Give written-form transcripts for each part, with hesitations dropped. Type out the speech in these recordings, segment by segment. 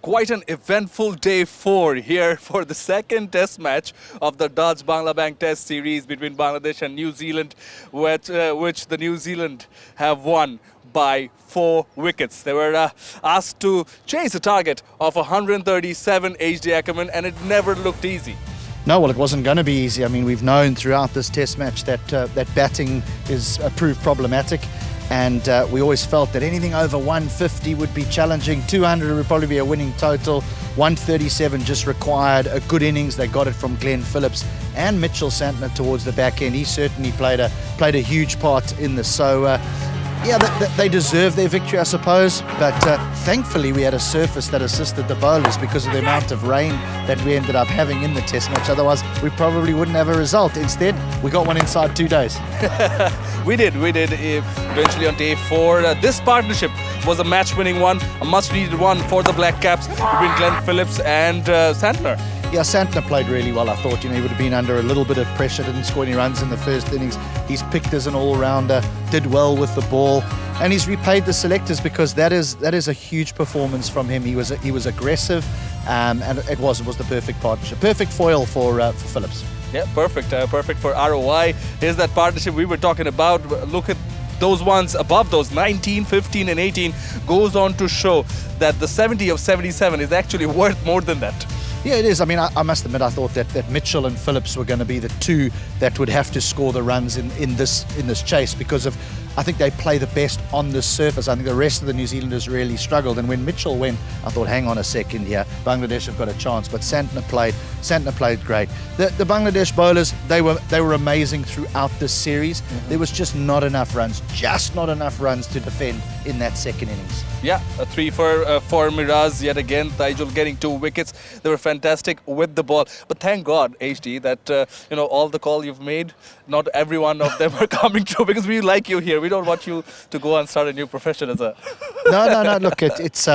Quite an eventful day 4 here for the second test match of the Dutch-Bangla Bank Test series between Bangladesh and New Zealand, which the New Zealand have won by 4 wickets. They were asked to chase a target of 137 HD Ackerman, and it never looked easy. No, well, it wasn't going to be easy. I mean, we've known throughout this test match that that batting is proved problematic. And we always felt that anything over 150 would be challenging. 200 would probably be a winning total. 137 just required a good innings. They got it from Glenn Phillips and Mitchell Santner towards the back end. He certainly played a huge part in this. So, yeah, they deserve their victory, I suppose. But thankfully, we had a surface that assisted the bowlers because of the amount of rain that we ended up having in the test match. Otherwise, we probably wouldn't have a result. Instead, we got one inside 2 days. We did. Eventually on day 4. This partnership was a match-winning one, a much-needed one for the Black Caps between Glenn Phillips and Santner. Yeah, Santner played really well, I thought. You know, he would have been under a little bit of pressure, didn't score any runs in the first innings. He's picked as an all-rounder, did well with the ball, and he's repaid the selectors because that is a huge performance from him. He was aggressive, and it was the perfect partnership. Perfect foil for Phillips. Yeah, perfect for ROI. Here's that partnership we were talking about. Look at those ones above those, 19, 15 and 18, goes on to show that the 70 of 77 is actually worth more than that. Yeah, it is. I mean, I must admit, I thought that Mitchell and Phillips were going to be the two that would have to score the runs in this chase because of, I think they play the best on this surface. I think the rest of the New Zealanders really struggled. And when Mitchell went, I thought, hang on a second here, Bangladesh have got a chance. But Santner played great. The Bangladesh bowlers, they were amazing throughout this series. There was just not enough runs to defend in that second innings. Yeah, a 3 for Miraz yet again. Taijul getting 2 wickets. They were fantastic with the ball. But thank God, HD, that all the call you've made, not every one of them are coming true because we like you here. We don't want you to go and start a new profession as a... No. Look, it's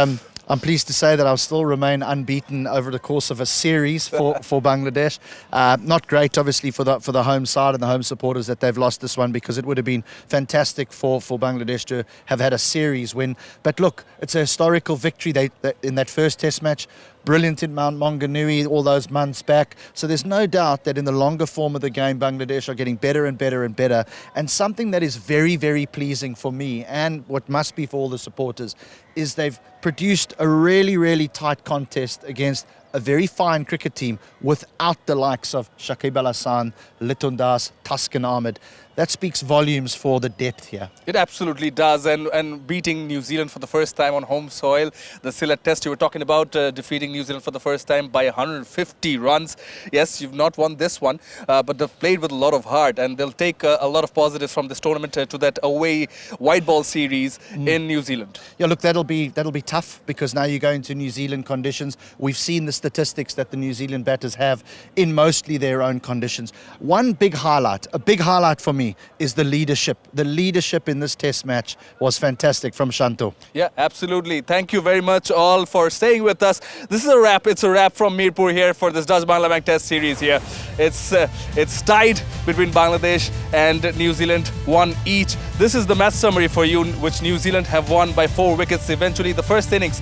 I'm pleased to say that I'll still remain unbeaten over the course of a series for Bangladesh. Not great, obviously, for the home side and the home supporters that they've lost this one because it would have been fantastic for Bangladesh to have had a series win. But look, it's a historical victory in that first test match. Brilliant in Mount Maunganui all those months back. So there's no doubt that in the longer form of the game, Bangladesh are getting better and better and better. And something that is very, very pleasing for me and what must be for all the supporters is they've produced a really, really tight contest against a very fine cricket team without the likes of Shakib Al Hasan, Litton Das, Tuscan Ahmed. That speaks volumes for the depth here. It absolutely does. And beating New Zealand for the first time on home soil, the Sylhet Test you were talking about, defeating New Zealand for the first time by 150 runs. Yes, you've not won this one, but they've played with a lot of heart, and they'll take a lot of positives from this tournament to that away white ball series in New Zealand. Yeah, look, that'll be tough because now you go into New Zealand conditions. We've seen the statistics that the New Zealand batters have in mostly their own conditions. One big highlight, a big highlight for me, is the leadership. The leadership in this test match was fantastic from Shanto. Yeah, absolutely. Thank you very much all for staying with us. This is a wrap. It's a wrap from Mirpur here for this Dutch-Bangla Bank Test series here. It's tied between Bangladesh and New Zealand, 1 each. This is the match summary for you, which New Zealand have won by 4 wickets. Eventually, the first innings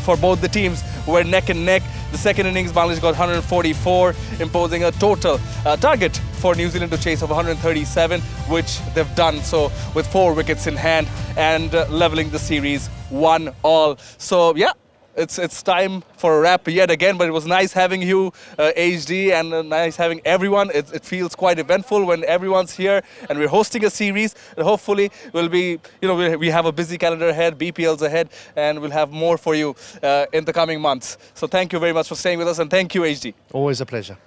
for both the teams were neck and neck. The second innings, Bangladesh got 144, imposing a total target for New Zealand to chase of 137, which they've done so with 4 wickets in hand and leveling the series 1-all. So yeah, it's time for a wrap yet again, but it was nice having you, HD, and nice having everyone. It feels quite eventful when everyone's here and we're hosting a series. And hopefully we'll be, we have a busy calendar ahead, BPLs ahead, and we'll have more for you in the coming months. So thank you very much for staying with us, and thank you, HD. Always a pleasure.